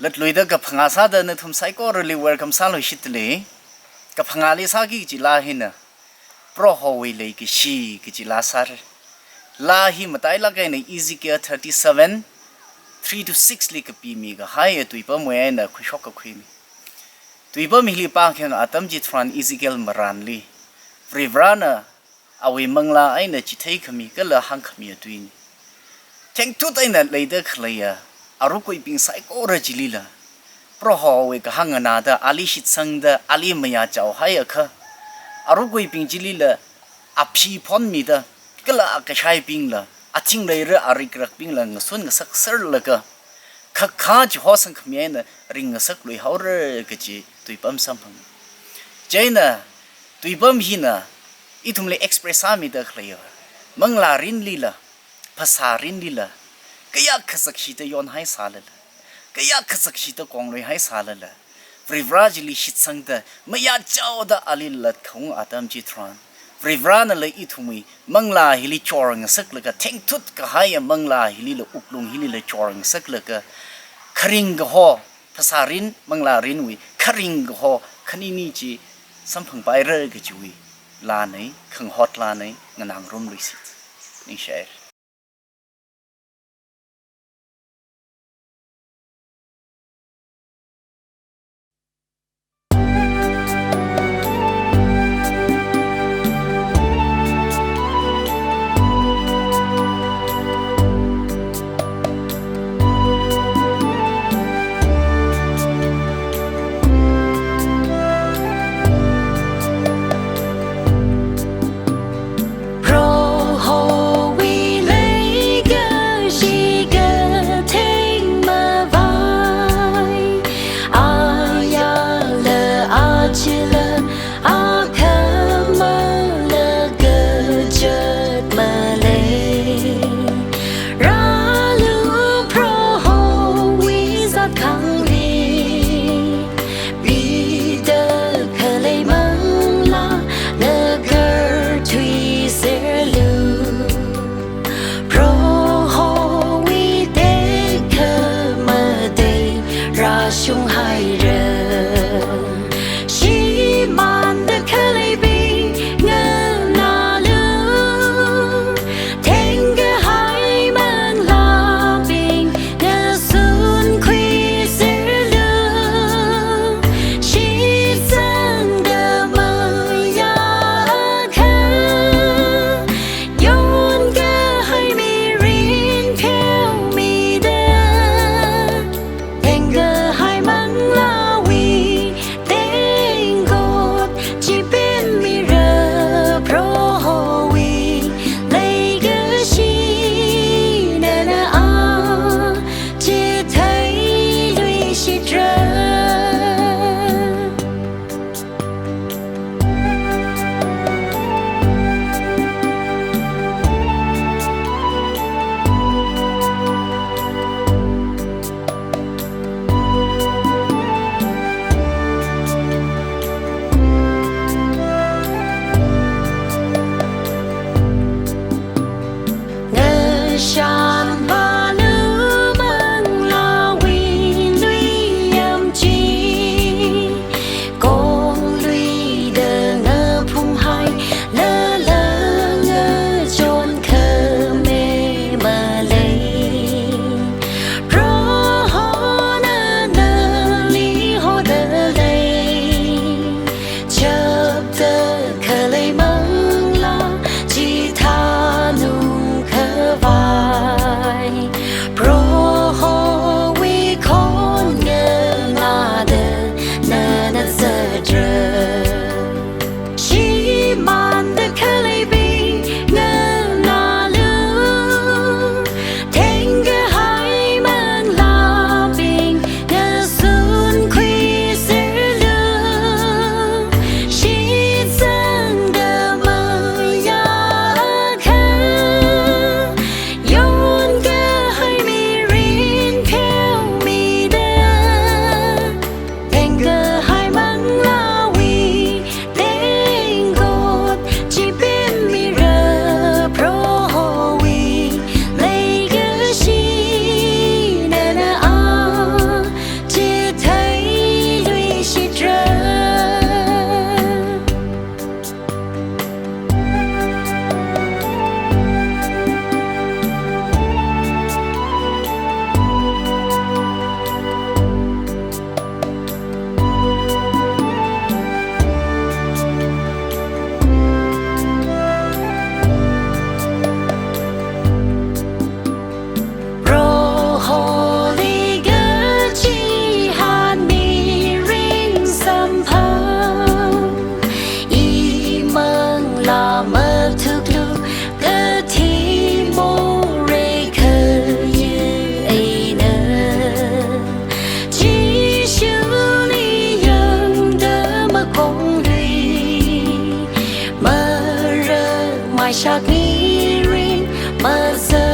ลัดลุยเดกับพงาซาเดนทุ่มไซโก้เรลิเวอร์คำซาลุชิตเลยกับพงาลิซากิจิลาหินะโปรฮอวิเลยกิชีกิจิลาซาร์ลาหิมาตายละกันในอีซิเกีย37 3 to 6ลิกปีมีก็หายตุยปะมวยนะคุยชกกับคุยมีตุยปะมีลิปางแข่งอาตัมจิตฟรานอีซิเกลมารันลีฟรีวรานะเอาไว้มังลาไอ้นะจิตให้ขมีก็ละหังขมีตุยนี่แข่งทุกไอ้นะเลยเด็กเลยอารุกุยปิงไซโก้ระจิลีละเพราะเขาเวกหังนาดาอาลีชิดสังดาอาลีไม่อยากจะเอาให้ค่ะอารุกุยปิงจิลีละอภิพรมีดาก็ละก็ใช้ปิงละอาทิงเลยเรื่องอาริกรักปิงละงส่วนก็สักเสือละก็ข้าข้าจะหัวสังขมีนะริงสักลุยเขาเรื่องก็จีตุยปั๊มสัมพังเจน่ะตุยปั๊มหินะอีทุ่มเลยเอ็กซ์เพรสซามีดาเคลียร์มังลารินลีละภาษารินลีละก็อยากขสักชีตย้อนให้สาลละก็อยากขสักชีตกองเลยให้สาลละฟรีวราจิลิชิตสังเดไม่อยากเจ้าดาอาลิลัดของอาตามจิตรานฟรีวรานั่นเลยอีทุ่มมังลาฮิลิจอร์งสักเลยก็เท่งทุดก็ให้มังลาฮิลิละอุกลุงฮิลิละจอร์งสักเลยก็คริงก็ฮอภาษารินมังลารินวิคริงก็ฮอคณินีจีสัมพังไปเรื่อยก็จุยลาไหนขังฮอตลาไหนงานางร่มลุยสินี่เชร์ มาเซอ